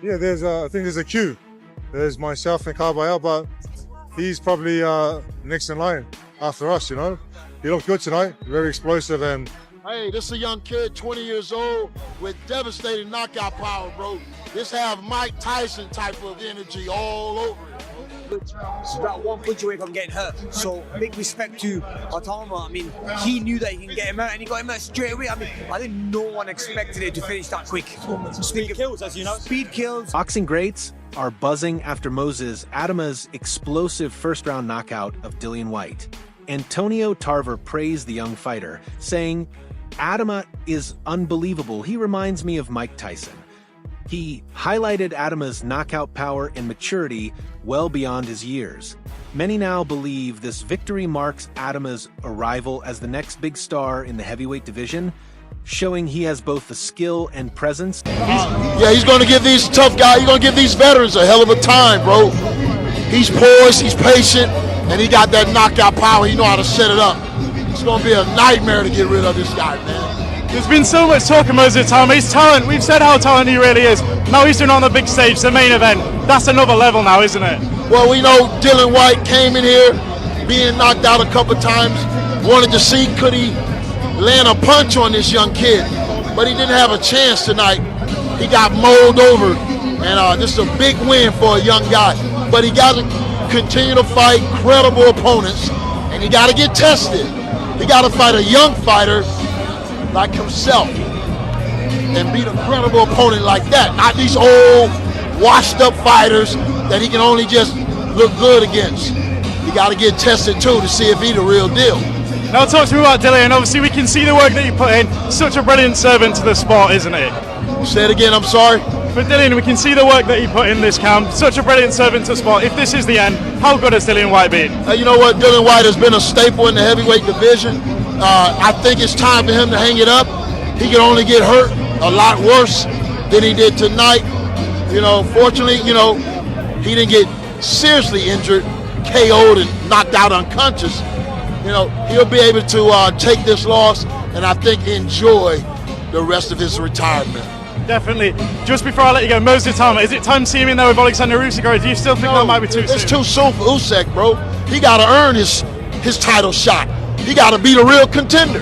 Yeah, I think there's a queue. There's myself and Carbayel, but he's probably next in line after us, you know. He looked good tonight, very explosive, and hey, this is a young kid, 20 years old, with devastating knockout power, bro. This have Mike Tyson type of energy all over it. It's about 1 punch away from getting hurt. So big respect to Itauma. I mean, he knew that he can get him out, and he got him out straight away. I mean, I think no one expected it to finish that quick. Speed kills, as you know. Speed kills. Boxing greats are buzzing after Moses Itauma's explosive first-round knockout of Dillian Whyte. Antonio Tarver praised the young fighter, saying, "Itauma is unbelievable. He reminds me of Mike Tyson." He highlighted Itauma's knockout power and maturity well beyond his years. Many now believe this victory marks Itauma's arrival as the next big star in the heavyweight division, showing he has both the skill and presence. He's going to give these tough guys, he's going to give these veterans a hell of a time, bro. He's poised, he's patient, and he got that knockout power. He know how to set it up. It's going to be a nightmare to get rid of this guy, man. There's been so much talk of Moses Itauma. His talent, we've said how talented he really is. Now he's doing on the big stage, the main event. That's another level now, isn't it? Well, we know Dillian Whyte came in here being knocked out a couple times, wanted to see could he land a punch on this young kid, but he didn't have a chance tonight. He got mowed over, and this is a big win for a young guy. But he got to continue to fight credible opponents, and he got to get tested. He got to fight a young fighter like himself and beat a credible opponent like that, not these old washed up fighters that he can only just look good against. You got to get tested too to see if he's the real deal. Now talk to me about Dillian. Obviously we can see the work that you put in. Such a brilliant servant to the sport, isn't it? Say it again, I'm sorry. For Dillian, we can see the work that he put in this camp. Such a brilliant servant to the sport. If this is the end, how good has Dillian Whyte been? You know what, Dillian Whyte has been a staple in the heavyweight division. I think it's time for him to hang it up. He can only get hurt a lot worse than he did tonight. You know, fortunately, you know, he didn't get seriously injured, KO'd and knocked out unconscious. You know, he'll be able to take this loss and I think enjoy the rest of his retirement. Definitely. Just before I let you go, Moses Itauma, is it time to see him in there with Alexander Usyk, or do you still think that might be too soon? It's too soon for Usyk, bro. He got to earn his title shot. He got to be the real contender.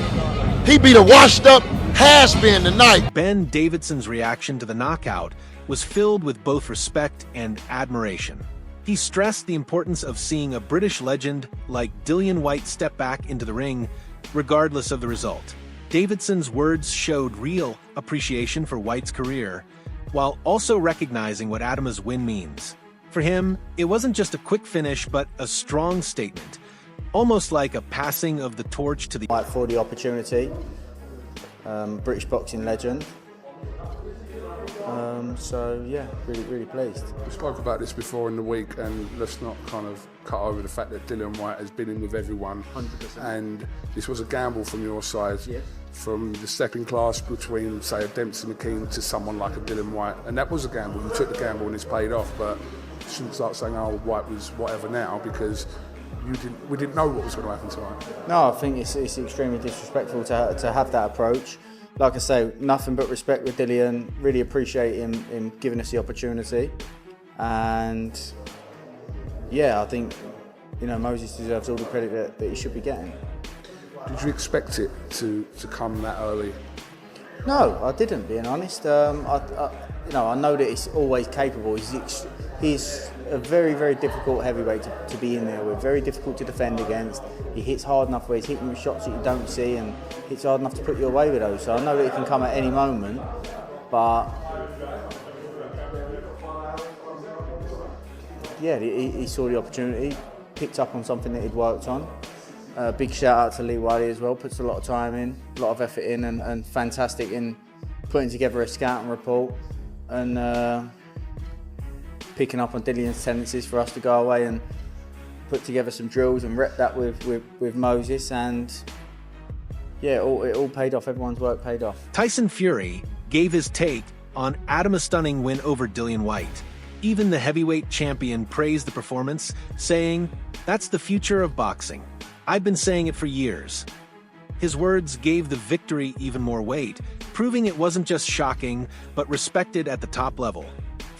He beat a washed-up has-been tonight. Ben Davidson's reaction to the knockout was filled with both respect and admiration. He stressed the importance of seeing a British legend like Dillian Whyte step back into the ring, regardless of the result. Davidson's words showed real appreciation for Whyte's career, while also recognizing what Itauma's win means. For him, it wasn't just a quick finish, but a strong statement, almost like a passing of the torch to the... Whyte for the opportunity, British boxing legend. So yeah, really pleased. We spoke about this before in the week, and let's not kind of cut over the fact that Dillian Whyte has been in with everyone. 100%. And this was a gamble from your side, from the stepping class between, say, a Dempsey McKean to someone like a Dillian Whyte, and that was a gamble. You took the gamble and it's paid off, but you shouldn't start saying, oh, Whyte was whatever now, because we didn't know what was going to happen tonight. No, I think it's extremely disrespectful to have that approach. Like I say, nothing but respect with Dillian. Really appreciate him giving us the opportunity, and yeah, I think Moses deserves all the credit that he should be getting. Did you expect it to come that early? No, I didn't. Being honest, I know that he's always capable. He's a very difficult heavyweight to be in there with. Very difficult to defend against. He hits hard enough where he's hitting with shots that you don't see, and hits hard enough to put you away with those. So I know that he can come at any moment, but yeah, he saw the opportunity, picked up on something that he'd worked on. Big shout out to Lee Wiley as well. Puts a lot of time in, a lot of effort in, and fantastic in putting together a scouting report and picking up on Dillian's tendencies for us to go away and put together some drills and rep that with Moses, and yeah, it all paid off. Everyone's work paid off. Tyson Fury gave his take on Itauma's stunning win over Dillian Whyte. Even the heavyweight champion praised the performance, saying, "That's the future of boxing. I've been saying it for years." His words gave the victory even more weight, proving it wasn't just shocking, but respected at the top level.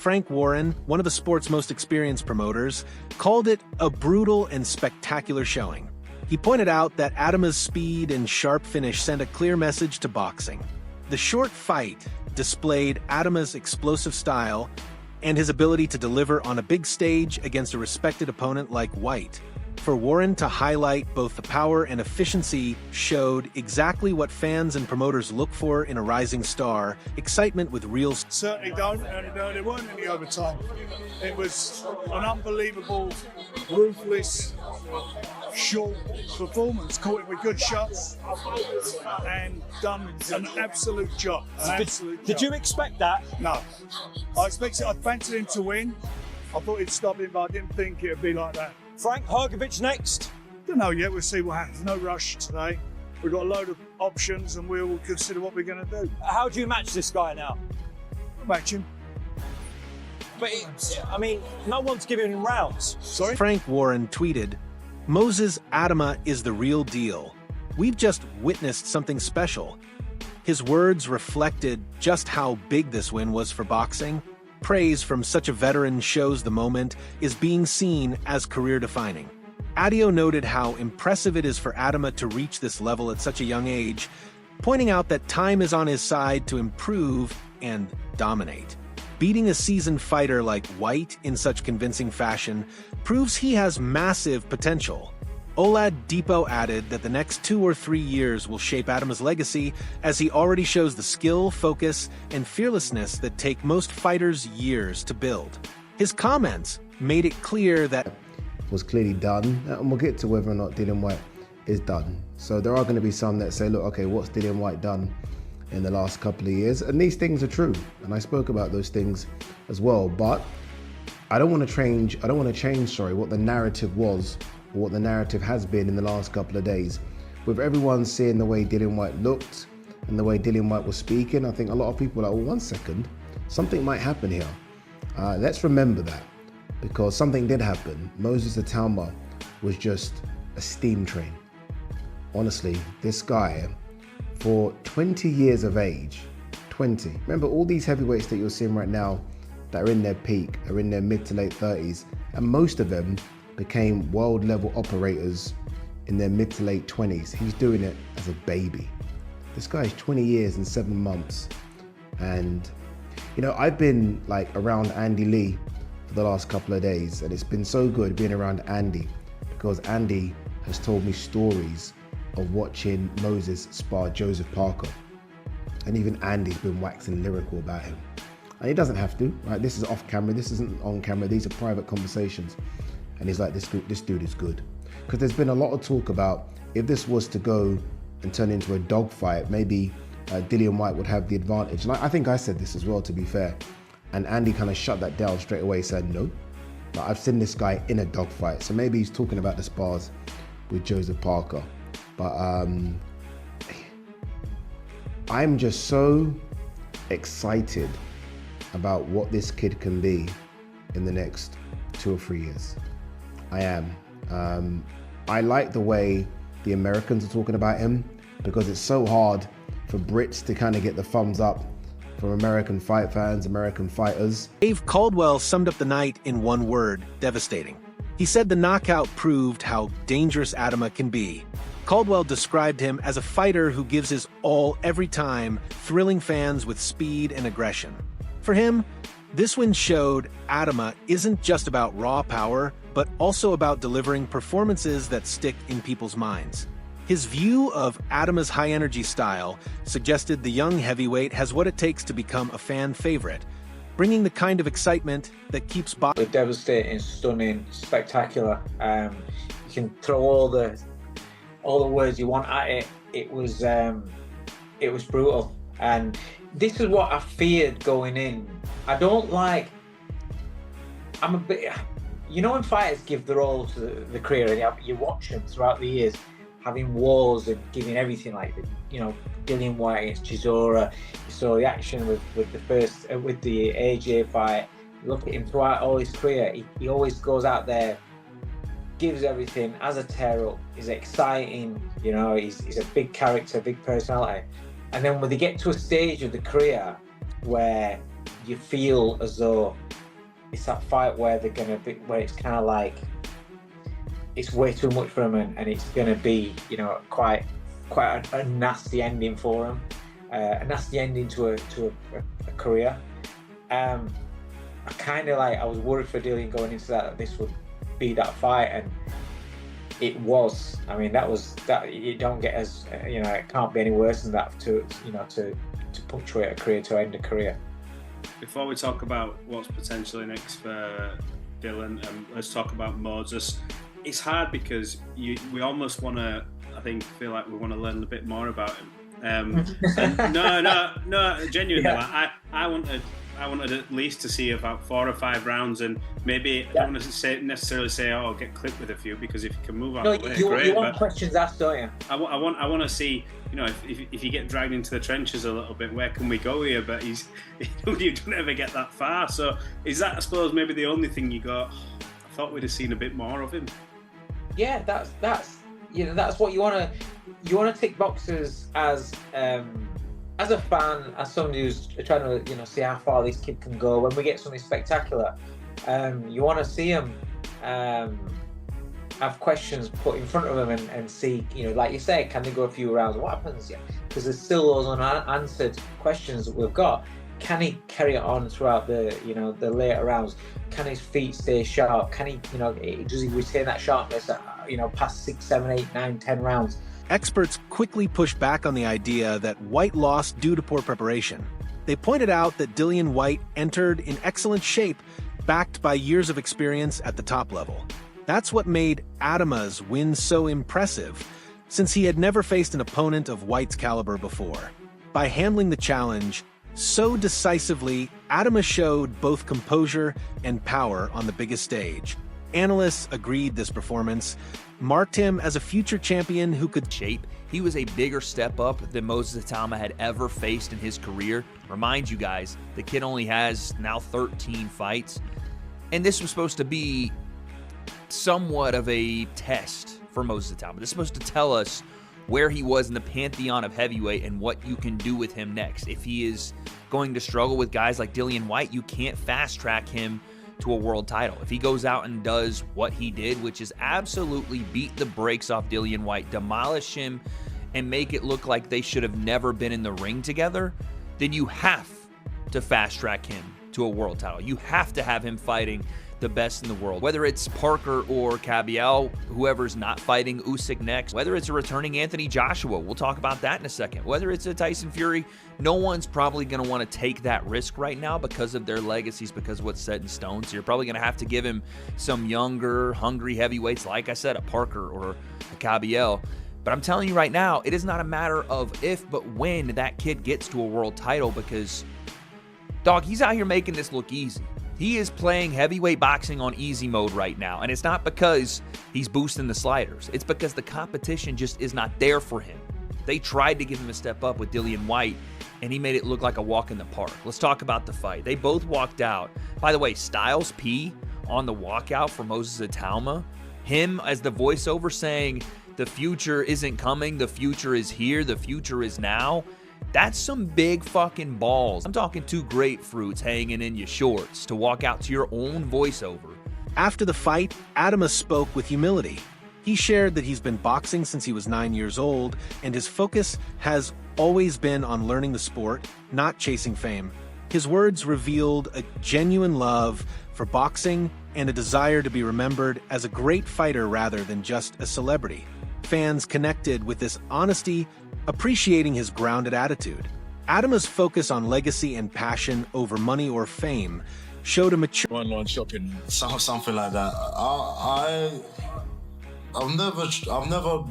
Frank Warren, one of the sport's most experienced promoters, called it a brutal and spectacular showing. He pointed out that Itauma's speed and sharp finish sent a clear message to boxing. The short fight displayed Itauma's explosive style and his ability to deliver on a big stage against a respected opponent like Whyte. For Warren to highlight both the power and efficiency showed exactly what fans and promoters look for in a rising star: excitement with real... Certainly don't, and there weren't any overtime. It was an unbelievable, ruthless, short performance, caught it with good shots and done an absolute job. Did you expect that? No. I fancied him to win. I thought he'd stop him, but I didn't think it'd be like that. Frank Hrgovic next? Don't know yet, we'll see what happens. No rush today. We've got a load of options and we'll consider what we're going to do. How do you match this guy now? We'll match him. But, I mean, no one's giving him rounds. Sorry? Frank Warren tweeted, "Moses Itauma is the real deal. We've just witnessed something special." His words reflected just how big this win was for boxing. Praise from such a veteran shows the moment is being seen as career-defining. Adio noted how impressive it is for Itauma to reach this level at such a young age, pointing out that time is on his side to improve and dominate. Beating a seasoned fighter like Whyte in such convincing fashion proves he has massive potential. Oladipo added that the next 2 or 3 years will shape Itauma's legacy, as he already shows the skill, focus, and fearlessness that take most fighters years to build. His comments made it clear that was clearly done, and we'll get to whether or not Dillian Whyte is done. So there are going to be some that say, look, okay, what's Dillian Whyte done in the last couple of years? And these things are true, and I spoke about those things as well, but I don't want to change what the narrative was, or what the narrative has been in the last couple of days. With everyone seeing the way Dillian Whyte looked and the way Dillian Whyte was speaking, I think a lot of people are like, well, 1 second, something might happen here. Let's remember that, because something did happen. Moses Itauma was just a steam train. Honestly, this guy, for 20 years of age, 20. Remember, all these heavyweights that you're seeing right now that are in their peak, are in their mid to late 30s, and most of them became world level operators in their mid to late 20s. He's doing it as a baby. This guy is 20 years and 7 months. And, you know, I've been like around Andy Lee for the last couple of days, and it's been so good being around Andy, because Andy has told me stories of watching Moses spar Joseph Parker. And even Andy's been waxing lyrical about him. And he doesn't have to, right? This is off camera, this isn't on camera, these are private conversations. And he's like, this dude is good. Because there's been a lot of talk about if this was to go and turn into a dogfight, maybe Dillian Whyte would have the advantage. And I think I said this as well, to be fair. And Andy kind of shut that down straight away, said no. But I've seen this guy in a dogfight. So maybe he's talking about the spars with Joseph Parker. But I'm just so excited about what this kid can be in the next 2 or 3 years. I am. I like the way the Americans are talking about him, because it's so hard for Brits to kind of get the thumbs up from American fight fans, American fighters. Dave Caldwell summed up the night in one word: devastating. He said the knockout proved how dangerous Itauma can be. Caldwell described him as a fighter who gives his all every time, thrilling fans with speed and aggression. For him, this win showed Itauma isn't just about raw power, but also about delivering performances that stick in people's minds. His view of Itauma's high-energy style suggested the young heavyweight has what it takes to become a fan favorite, bringing the kind of excitement that keeps boxing. Devastating, stunning, spectacular. You can throw all the words you want at it. It was brutal, and this is what I feared going in. I'm a bit, you know, when fighters give their all to the career, and you watch them throughout the years having wars and giving everything, like, you know, Dillian Whyte against Chisora. You saw the action with the AJ fight. You look at him throughout all his career, he always goes out there, gives everything, has a tear up, is exciting, you know, he's a big character, big personality. And then when they get to a stage of the career where you feel as though it's that fight where they're gonna be, where it's kind of like it's way too much for him, and it's gonna be, you know, quite a nasty ending for him, a nasty ending to a career. I kind of like, I was worried for Dillian going into that this would be that fight, and it was. I mean, that you don't get as, you know, it can't be any worse than that to punctuate a career, to end a career. Before we talk about what's potentially next for Dylan, let's talk about Moses. It's hard because we almost want to, I think, feel like we want to learn a bit more about him. No, genuinely, yeah. I wanted at least to see about 4 or 5 rounds, and maybe I don't want to necessarily say, oh, I'll get clipped with a few, because if you can move out of the way, great. You want questions asked, don't you? I want to see, you know, if you get dragged into the trenches a little bit, where can we go here? But you don't ever get that far. So is that, I suppose, maybe the only thing you got? I thought we'd have seen a bit more of him. Yeah, that's you know, that's what you want to tick boxes as a fan, as somebody who's trying to, you know, see how far this kid can go. When we get something spectacular, you want to see him have questions put in front of them and see, you know, like you say, can they go a few rounds? What happens? Yeah, because there's still those unanswered questions that we've got. Can he carry it on throughout the, you know, the later rounds? Can his feet stay sharp? Can he, you know, does he retain that sharpness, you know, past 6, 7, 8, 9, 10 rounds? Experts quickly pushed back on the idea that Whyte lost due to poor preparation. They pointed out that Dillian Whyte entered in excellent shape, backed by years of experience at the top level. That's what made Itauma's win so impressive, since he had never faced an opponent of Whyte's caliber before. By handling the challenge so decisively, Itauma showed both composure and power on the biggest stage. Analysts agreed this performance marked him as a future champion who could shape. He was a bigger step up than Moses Itauma had ever faced in his career. Remind you guys, the kid only has now 13 fights. And this was supposed to be somewhat of a test for Moses Itauma. This is supposed to tell us where he was in the pantheon of heavyweight and what you can do with him next. If he is going to struggle with guys like Dillian Whyte, you can't fast-track him to a world title. If he goes out and does what he did, which is absolutely beat the brakes off Dillian Whyte, demolish him, and make it look like they should have never been in the ring together, then you have to fast-track him to a world title. You have to have him fighting the best in the world. Whether it's Parker or Cabiel, whoever's not fighting Usyk next, whether it's a returning Anthony Joshua, we'll talk about that in a second, whether it's a Tyson Fury, no one's probably going to want to take that risk right now because of their legacies, because of what's set in stone. So you're probably going to have to give him some younger, hungry heavyweights, like I said, a Parker or a Cabiel. But I'm telling you right now, it is not a matter of if, but when that kid gets to a world title, because, dog, he's out here making this look easy. He is playing heavyweight boxing on easy mode right now, and it's not because he's boosting the sliders. It's because the competition just is not there for him. They tried to give him a step up with Dillian Whyte, and he made it look like a walk in the park. Let's talk about the fight. They both walked out. By the way, Styles P on the walkout for Moses Itauma, him as the voiceover saying, the future isn't coming, the future is here, the future is now. That's some big fucking balls. I'm talking 2 grapefruits hanging in your shorts to walk out to your own voiceover. After the fight, Itauma spoke with humility. He shared that he's been boxing since he was 9 years old, and his focus has always been on learning the sport, not chasing fame. His words revealed a genuine love for boxing and a desire to be remembered as a great fighter rather than just a celebrity. Fans connected with this honesty, appreciating his grounded attitude. Itauma's focus on legacy and passion over money or fame showed a mature online shopping, something like that. I've never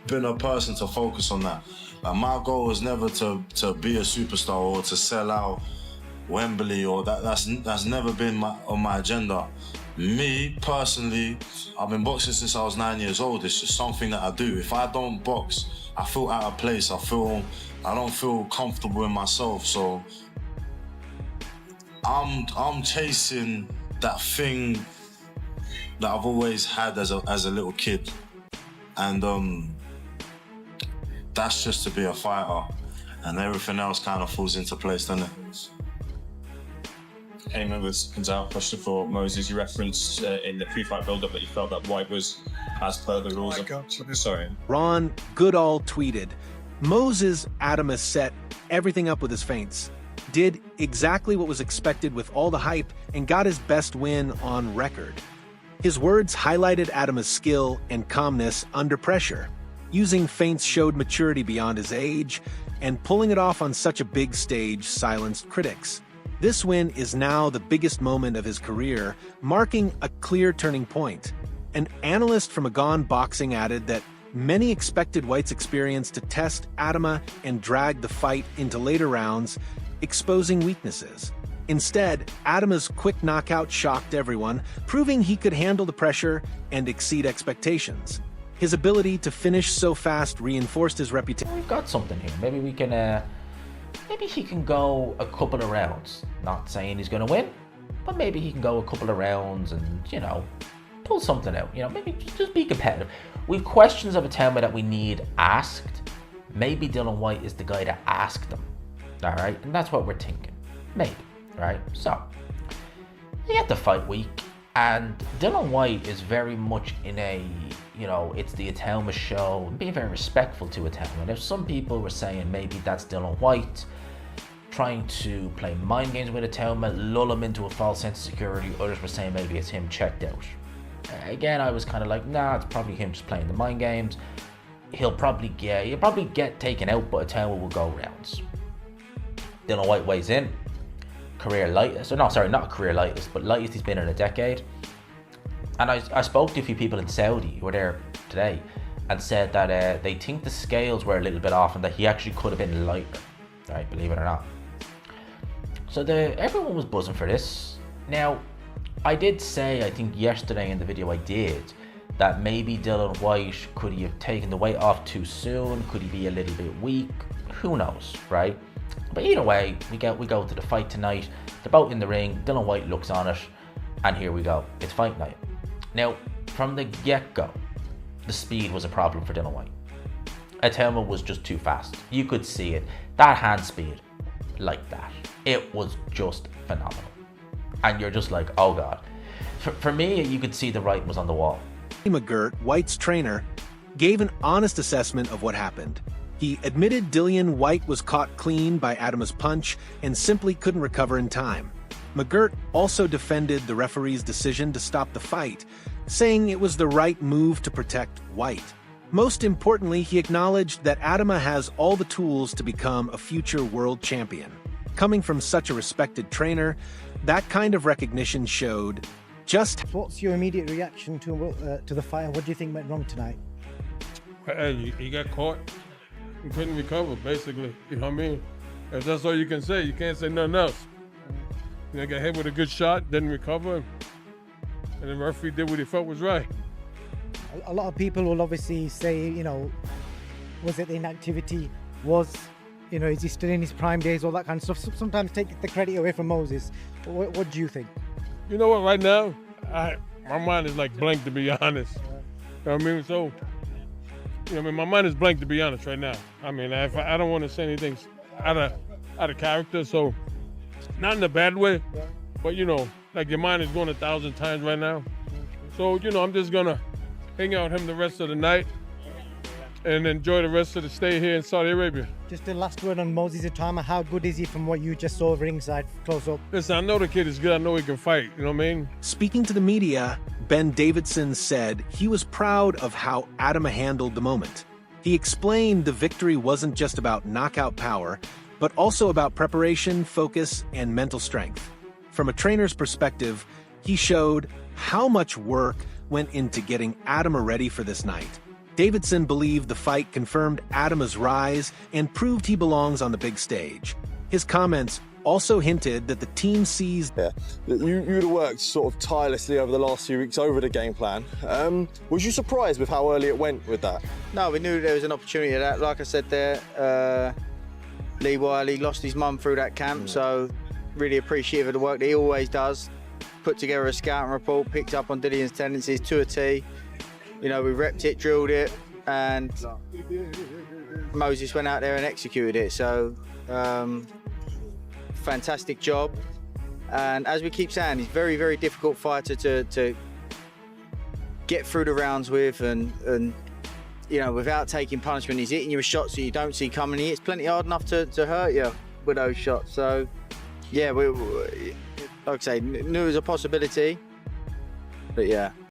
been a person to focus on that. My goal was never to be a superstar or to sell out Wembley, or that's never been on my agenda. Me personally, I've been boxing since I was 9 years old. It's just something that I do. If I don't box, I feel out of place. I don't feel comfortable in myself. So I'm chasing that thing that I've always had as a little kid, and that's just to be a fighter, and everything else kind of falls into place, doesn't it? Itauma was comes out. Question for Moses. You referenced in the pre-fight build-up that you felt that Whyte was as per the rules. Sorry. Ron Goodall tweeted, Moses Itauma set everything up with his feints, did exactly what was expected with all the hype, and got his best win on record. His words highlighted Itauma's skill and calmness under pressure. Using feints showed maturity beyond his age, and pulling it off on such a big stage silenced critics. This win is now the biggest moment of his career, marking a clear turning point. An analyst from Agon Boxing added that many expected Whyte's experience to test Itauma and drag the fight into later rounds, exposing weaknesses. Instead, Itauma's quick knockout shocked everyone, proving he could handle the pressure and exceed expectations. His ability to finish so fast reinforced his reputation. We've got something here. Maybe we can, maybe he can go a couple of rounds. Not saying he's going to win, but maybe he can go a couple of rounds and, you know, pull something out. You know, maybe just be competitive. We've questions of Itauma that we need asked. Maybe Dillian Whyte is the guy to ask them. All right, and that's what we're thinking. Maybe, right? So, you get the fight week, and Dillian Whyte is very much in a, you know, it's the Itauma show, and being very respectful to Itauma. Now, some people were saying maybe that's Dillian Whyte trying to play mind games with Itauma, lull him into a false sense of security. Others were saying maybe it's him checked out. Again, I was kind of like, nah, it's probably him just playing the mind games. He'll probably get taken out, but Itauma will go rounds. Dillian Whyte weighs in, career lightest, or no, sorry, not career lightest, but lightest he's been in a decade. And I spoke to a few people in Saudi who were there today and said that they think the scales were a little bit off and that he actually could have been lighter, right, believe it or not. So everyone was buzzing for this. Now, I did say, I think yesterday in the video I did, that maybe Dillian Whyte, could he have taken the weight off too soon? Could he be a little bit weak? Who knows, right? But either way, we go to the fight tonight. They're both in the ring. Dillian Whyte looks on it, and here we go. It's fight night. Now, from the get-go, the speed was a problem for Dillian Whyte. Itauma was just too fast. You could see it. That hand speed, like that. It was just phenomenal. And you're just like, oh God. For me, you could see the writing was on the wall. McGirt, Whyte's trainer, gave an honest assessment of what happened. He admitted Dillian Whyte was caught clean by Itauma's punch and simply couldn't recover in time. McGirt also defended the referee's decision to stop the fight, saying it was the right move to protect Whyte. Most importantly, he acknowledged that Itauma has all the tools to become a future world champion. Coming from such a respected trainer, that kind of recognition showed just... What's your immediate reaction to the fight, and what do you think went wrong tonight? Hey, he got caught. He couldn't recover, basically. You know what I mean? If that's all you can say. You can't say nothing else. You know, got hit with a good shot, didn't recover, and the referee did what he felt was right. A lot of people will obviously say, you know, was it the inactivity? Is he still in his prime days? All that kind of stuff. Sometimes take the credit away from Moses. What do you think? You know what? Right now, my mind is like blank, to be honest. You know what I mean? So, my mind is blank, to be honest, right now. I mean, I don't want to say anything out of character, so not in a bad way, but like your mind is going 1,000 times right now. So, I'm just gonna hang out with him the rest of the night and enjoy the rest of the stay here in Saudi Arabia. Just a last word on Moses Itauma. How good is he from what you just saw ringside, close up? Listen, I know the kid is good. I know he can fight. You know what I mean? Speaking to the media, Ben Davidson said he was proud of how Itauma handled the moment. He explained the victory wasn't just about knockout power, but also about preparation, focus, and mental strength. From a trainer's perspective, he showed how much work went into getting Itauma ready for this night. Davidson believed the fight confirmed Itauma's rise and proved he belongs on the big stage. His comments also hinted that the team sees... Yeah, you'd have worked sort of tirelessly over the last few weeks over the game plan. Was you surprised with how early it went with that? No, we knew there was an opportunity of that. Like I said there, Lee Wiley lost his mum through that camp, so really appreciative of the work that he always does. Put together a scouting report, picked up on Dillian's tendencies to a T. We repped it, drilled it, and Moses went out there and executed it. So, fantastic job. And as we keep saying, he's very, very difficult fighter to get through the rounds with, and you know, without taking punishment. He's hitting you with shots that you don't see coming. It's plenty hard enough to hurt you with those shots. So yeah, we like I say, knew it was a possibility, but yeah.